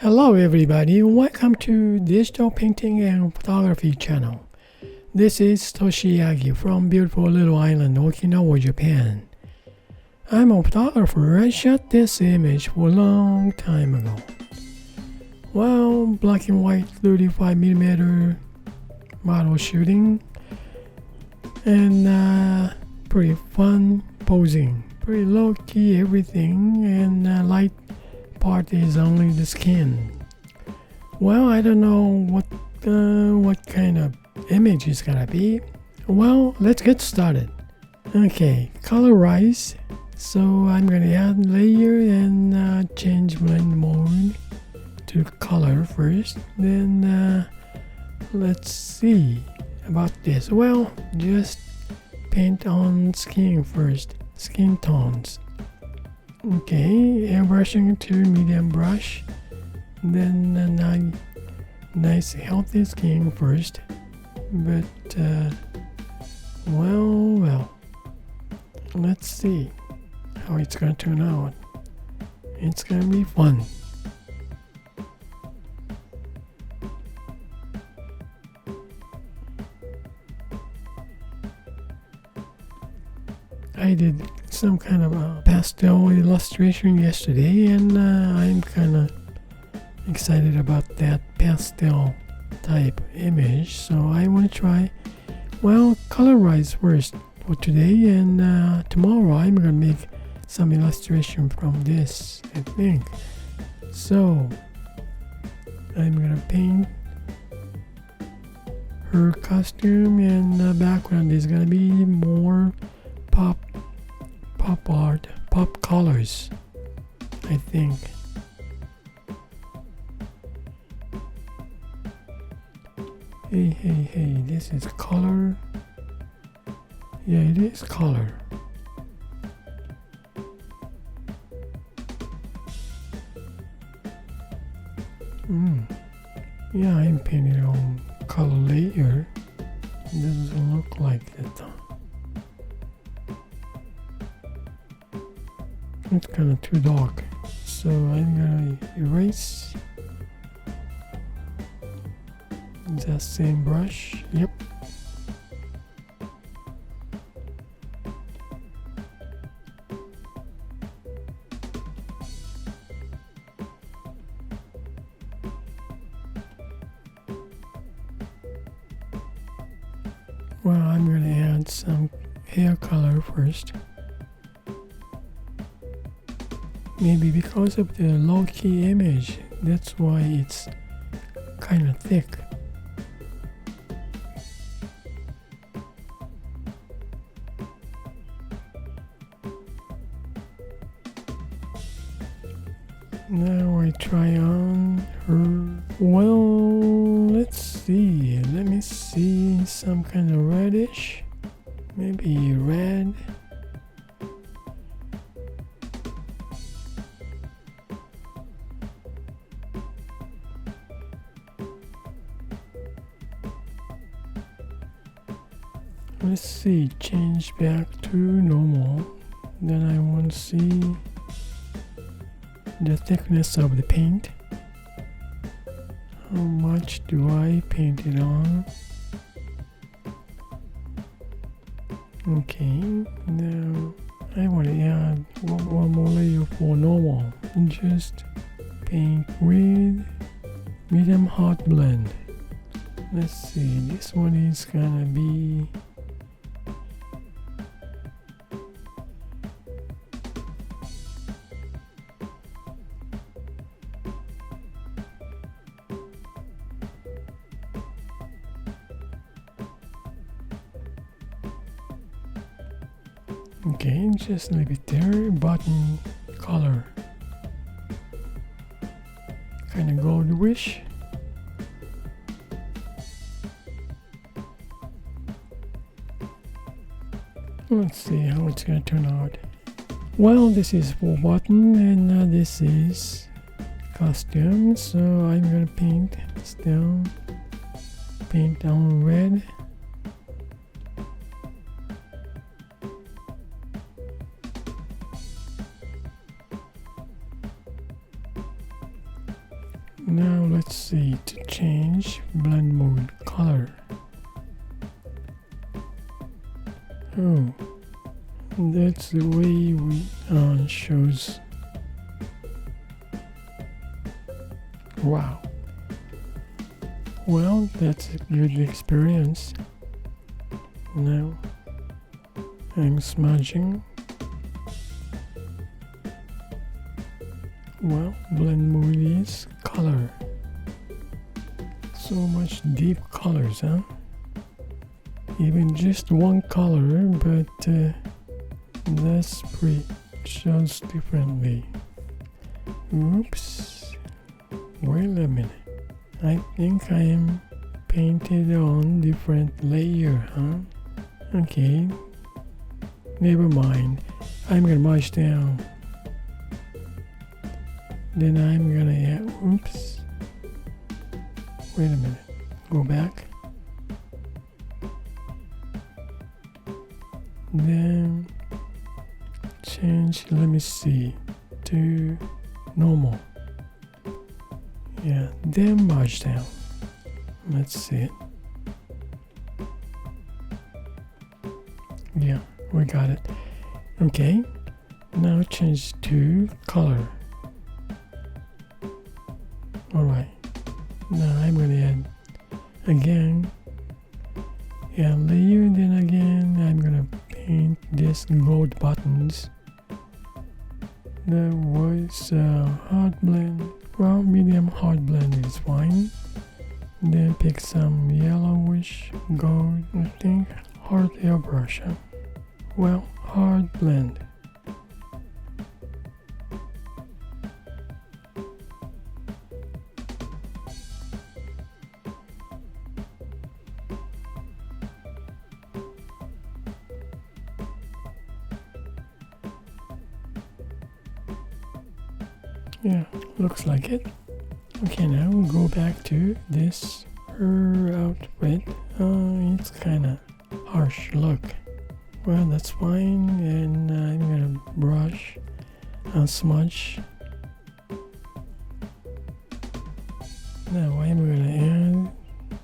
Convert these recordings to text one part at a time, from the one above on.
Hello everybody, welcome to Digital Painting and Photography channel. This is Toshi Yagi from beautiful little island Okinawa, Japan. I'm a photographer. I shot this image for a long time ago. Well, black and white 35mm model shooting and pretty fun posing. Pretty low key everything, and light part is only the skin. Well, I don't know what kind of image it's gonna be. Well, let's get started. Okay, colorize. So I'm gonna add layer and change blend mode to color first. Then let's see about this. Well, just paint on skin first, skin tones. Okay, airbrushing to medium brush, then a nice healthy skin first, but well, let's see how it's gonna turn out. It's gonna be fun. I did some kind of a pastel illustration yesterday, and I'm kind of excited about that pastel type image, so I want to try, well, colorize first for today, and tomorrow I'm gonna make some illustration from this, I think. So I'm gonna paint her costume, and the background is gonna be more pop art, pop colors, I think. Hey, this is color. Yeah, it is color. Yeah, I'm painting on color layer. It doesn't look like that. It's kind of too dark, so I'm gonna erase that same brush. Yep. Well, I'm gonna add some hair color first. Maybe because of the low-key image, that's why it's kind of thick. Now I try on her. Well, let's see. Let me see some kind of reddish. Maybe red. Let's see, change back to normal. Then I want to see the thickness of the paint. How much do I paint it on? Okay, now I want to add one more layer for normal. And just paint with medium hot blend. Let's see, this one is gonna be okay, just leave it there. Button color, kind of goldish. Let's see how it's gonna turn out. Well, this is for button, and this is costume. So I'm gonna paint on red. Now let's see, to change blend mode color. Oh, that's the way we shows. Wow. Well, that's a good experience. Now I'm smudging. Well, blend mode is color. So much deep colors, huh? Even just one color, but this shows differently. Oops. Wait a minute. I think I am painted on different layer, huh? Okay. Never mind. I'm gonna march down. Then I'm gonna add, oops. Wait a minute. Go back. Then change, let me see, to normal. Yeah, then march down. Let's see it. Yeah, we got it. Okay, now change to color. Alright, now I'm gonna add again, add layer, then again I'm gonna paint this gold buttons. That was hard blend. Well, medium hard blend is fine. Then pick some yellowish gold, I think, hard airbrush. Well, hard blend. Yeah, looks like it. Okay, now we'll go back to this her outfit. It's kinda harsh look. Well, that's fine, and I'm gonna brush and smudge. Now I'm gonna add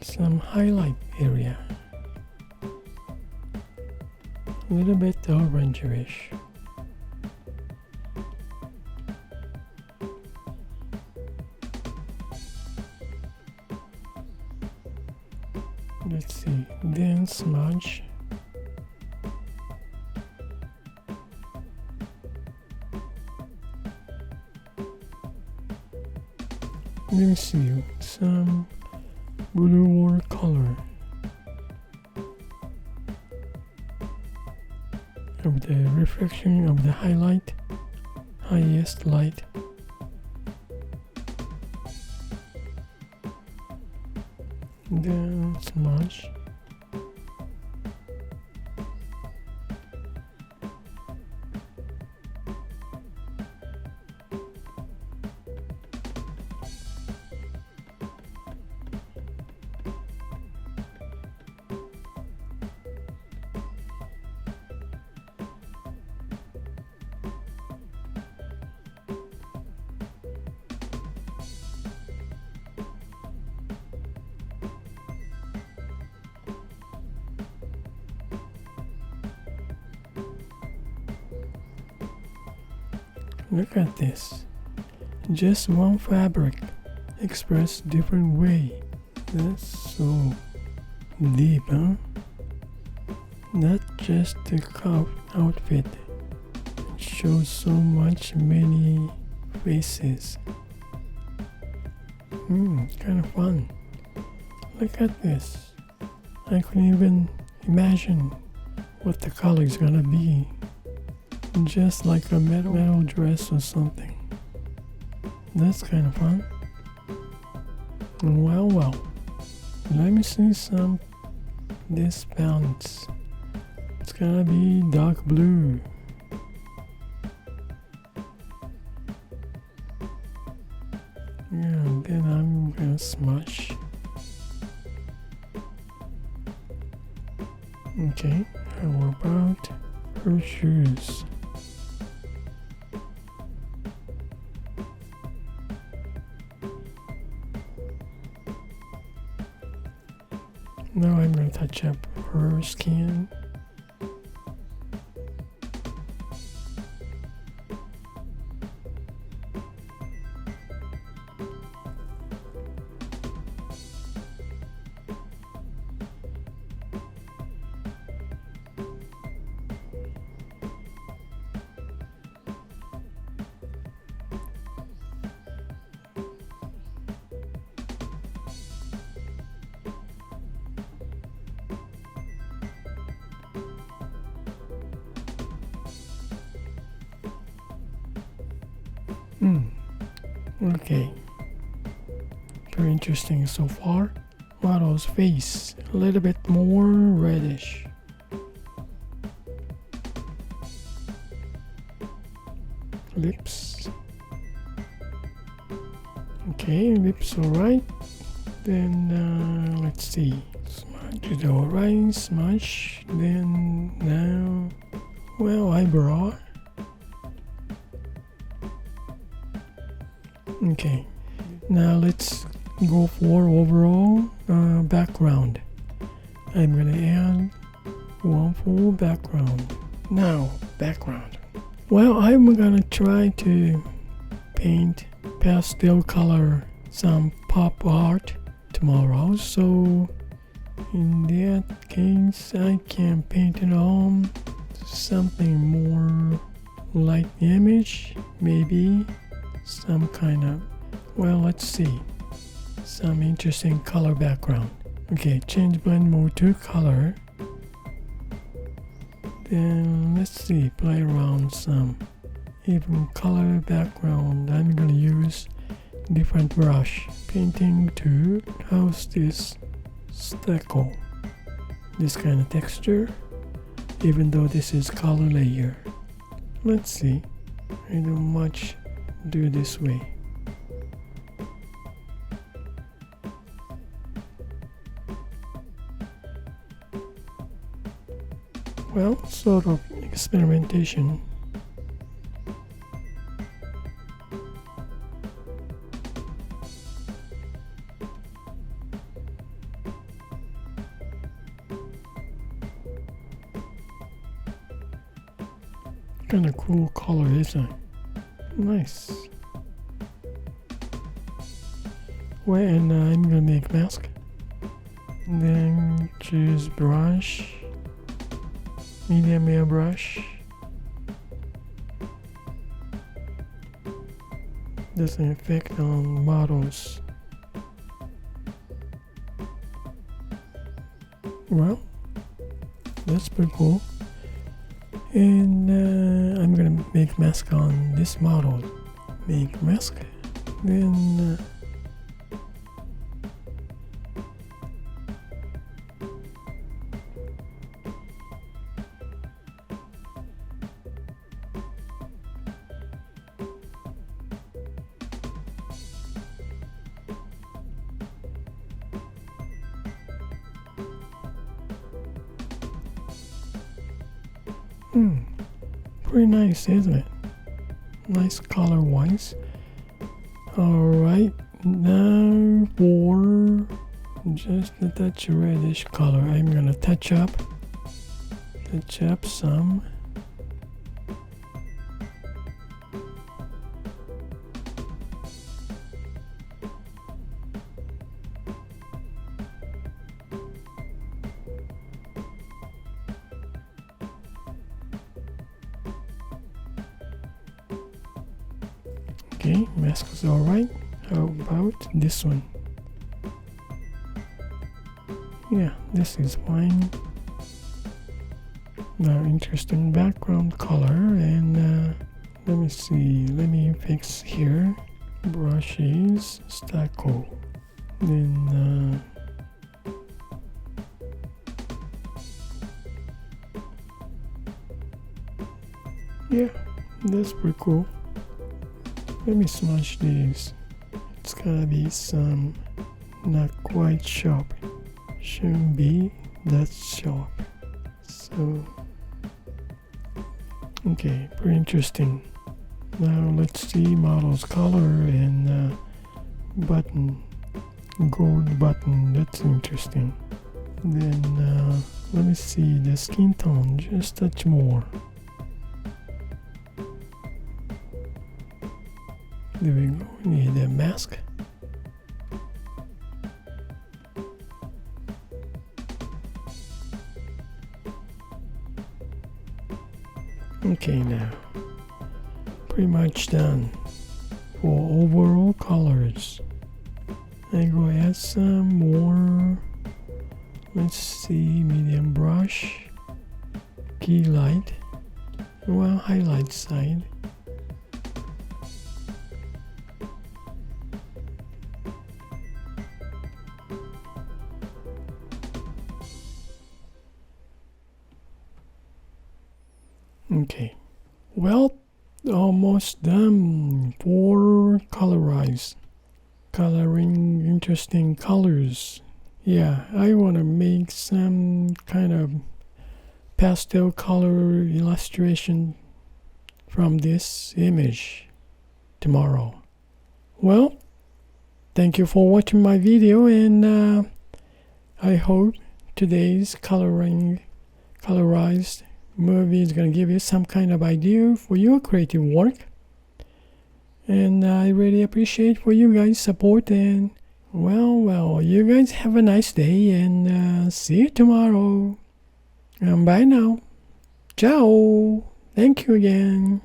some highlight area. A little bit orangerish. Let's see, then smudge. Let me see, some blue watercolor of the reflection of the highlight, highest light. Then smudge. Look at this. Just one fabric expressed different way. That's so deep, huh? Not just the outfit. It shows so much many faces. Kind of fun. Look at this. I couldn't even imagine what the color is gonna be. Just like a metal dress or something. That's kind of fun. Well, let me see this pants. It's gonna be dark blue. Yeah, and then I'm gonna smudge. Okay, how about her shoes? Now I'm going to touch up her skin. Okay, very interesting so far. Model's face, a little bit more reddish. Lips. Okay, lips alright. Then let's see. Smudge it alright, smudge. Then now, well, eyebrow. Okay, now let's go for overall background. I'm gonna add one full background. Now, background. Well, I'm gonna try to paint pastel color some pop art tomorrow, so in that case I can paint it on something more light image, maybe some kind of, well, let's see, some interesting color background. Okay, change blend mode to color. Then let's see, play around some even color background. I'm gonna use different brush. Painting to house this stucco, this kind of texture, even though this is color layer. Let's see, I don't much do this way. Well, sort of experimentation. Kind of cool color, isn't it? Nice. Well, and I'm gonna make mask. Then choose brush, medium airbrush. There's an effect on models. Well, that's pretty cool. And I'm gonna make mask on this model. Make mask. Then pretty nice, isn't it? Nice color wise. Alright, now for just a touch reddish color, I'm gonna touch up some. Okay, mask is alright. How about this one? Yeah, this is fine. Now, interesting background color, and let me see. Let me fix here. Brushes, stucco. Then yeah, that's pretty cool. Let me smudge these. It's gotta be some not quite sharp. Shouldn't be that sharp. So, okay, pretty interesting. Now let's see model's color and button, gold button. That's interesting. Then let me see the skin tone, just a touch more. There we go. Need a mask. Okay, now pretty much done for overall colors. I go add some more. Let's see, medium brush, key light, well, highlight side. Okay, well, almost done for colorize. Coloring interesting colors. Yeah, I want to make some kind of pastel color illustration from this image tomorrow. Well, thank you for watching my video, and I hope today's colorized movie is going to give you some kind of idea for your creative work. And I really appreciate for you guys' support, and well, you guys have a nice day, and see you tomorrow. Bye now. Ciao. Thank you again.